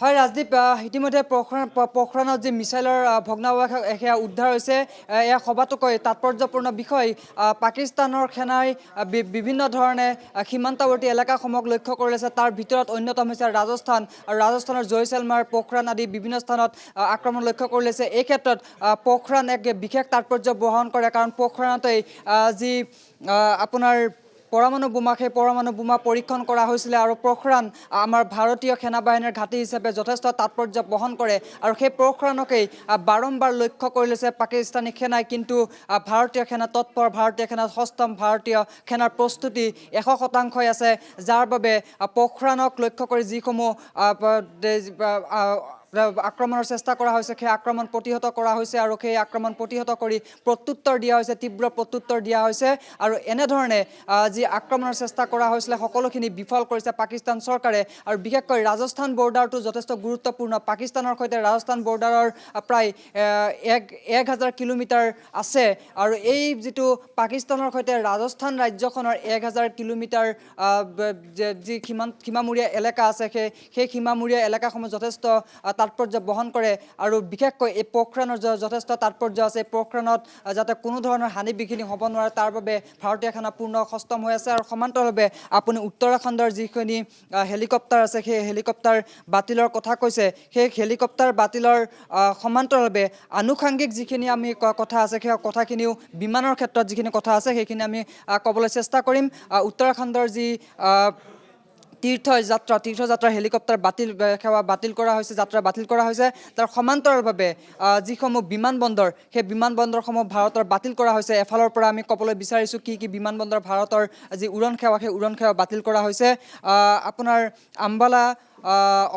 হয় ৰাজদীপ ইতিমধ্যে পোখৰাণত যে মিছাইলৰ ভগ্নাৱশেষ সেয়া উদ্ধাৰ হৈছে এয়া সবাতোকৈ তাৎপৰ্যপূৰ্ণ বিষয় পাকিস্তানৰ সেনাই বিভিন্ন ধৰণে সীমান্তৱৰ্তী এলেকাসমূহক লক্ষ্য কৰি আছে তাৰ ভিতৰত অন্যতম হৈছে ৰাজস্থান আৰু ৰাজস্থানৰ জয়ছলমাৰ পোখৰাণ আদি বিভিন্ন স্থানত আক্ৰমণ লক্ষ্য কৰি লৈছে এই ক্ষেত্ৰত পোখৰাণ এক বিশেষ তাৎপৰ্য বহন কৰে কাৰণ পোখৰাণতেই যি আপোনাৰ পৰমাণু বোমা সেই পৰমাণু বোমা পৰীক্ষণ কৰা হৈছিলে আৰু পোখৰাণ আমাৰ ভাৰতীয় সেনাবাহিনীৰ ঘাটি হিচাপে যথেষ্ট তাৎপৰ্য বহন কৰে আৰু সেই পোখৰাণকেই বাৰম্বাৰ লক্ষ্য কৰি লৈছে পাকিস্তানী সেনাই কিন্তু ভাৰতীয় সেনা তৎপৰ ভাৰতীয় সেনা সষ্টম ভাৰতীয় সেনাৰ প্ৰস্তুতি 100% আছে যাৰ বাবে পোখৰাণক লক্ষ্য কৰি যিসমূহ আক্ৰমণৰ চেষ্টা কৰা হৈছে সেই আক্ৰমণ প্ৰতিহত কৰা হৈছে আৰু সেই আক্ৰমণ প্ৰতিহত কৰি প্ৰত্যুত্তৰ দিয়া হৈছে তীব্ৰ প্ৰত্যুত্তৰ দিয়া হৈছে আৰু এনেধৰণে যি আক্ৰমণৰ চেষ্টা কৰা হৈছিলে সকলোখিনি বিফল কৰিছে পাকিস্তান চৰকাৰে আৰু বিশেষকৈ ৰাজস্থান বৰ্ডাৰটো যথেষ্ট গুৰুত্বপূৰ্ণ পাকিস্তানৰ সৈতে ৰাজস্থান বৰ্ডাৰৰ প্ৰায় 1000 কিলোমিটাৰ আছে আৰু এই যিটো পাকিস্তানৰ সৈতে ৰাজস্থান ৰাজ্যখনৰ 1000 কিলোমিটাৰ যি সীমামূৰীয়া এলেকা আছে সেই সীমামূৰীয়া এলেকাসমূহ যথেষ্ট তাৎপৰ্য বহন কৰে আৰু বিশেষকৈ এই পোখৰাণৰ যথেষ্ট তাৎপৰ্য আছে পোখৰাণত যাতে কোনো ধৰণৰ হানি বিঘিনি হ'ব নোৱাৰে তাৰ বাবে ভাৰতীয় সেনা পূৰ্ণ সষ্টম হৈ আছে আৰু সমান্তৰালভাৱে আপুনি উত্তৰাখণ্ডৰ যিখিনি হেলিকপ্টাৰ আছে সেই হেলিকপ্টাৰ বাতিলৰ কথা কৈছে সেই হেলিকপ্টাৰ বাতিলৰ সমান্তৰালভাৱে আনুষাংগিক যিখিনি আমি কথা আছে সেই কথাখিনিও বিমানৰ ক্ষেত্ৰত যিখিনি কথা আছে সেইখিনি আমি ক'বলৈ চেষ্টা কৰিম উত্তৰাখণ্ডৰ যি তীৰ্থযাত্ৰা হেলিকপ্টাৰ সেৱা বাতিল কৰা হৈছে যাত্ৰা বাতিল কৰা হৈছে তাৰ সমান্তৰালভাৱে যিসমূহ বিমানবন্দৰ সেই বিমানবন্দৰসমূহ ভাৰতৰ বাতিল কৰা হৈছে এফালৰ পৰা আমি ক'বলৈ বিচাৰিছোঁ কি বিমানবন্দৰ ভাৰতৰ যি উৰণ সেৱা সেই উৰণ সেৱা বাতিল কৰা হৈছে আপোনাৰ আম্বালা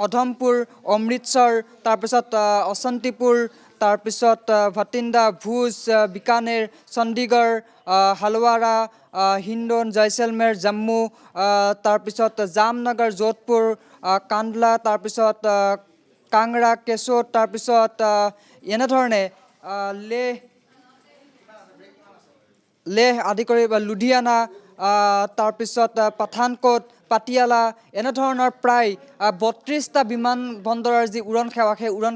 অধমপুৰ অমৃতসৰ তাৰপিছত অচন্তিপুৰ তাৰপিছত ভটিণ্ডা ভুজ বিকানেৰ চণ্ডীগড় হালৱাৰা হিন্দন জয়ছলমেৰ জম্মু তাৰপিছত জামনগৰ যোধপুৰ কাণ্ডলা তাৰপিছত কাংৰা কেশোদ তাৰপিছত এনেধৰণে লেহ আদি কৰি লুধিয়ানা তাৰপিছত পাঠানকোট পাটিয়ালা এনেধৰণৰ প্ৰায় 32টা বিমানবন্দৰৰ যি উৰণ সেৱা সেই উৰণ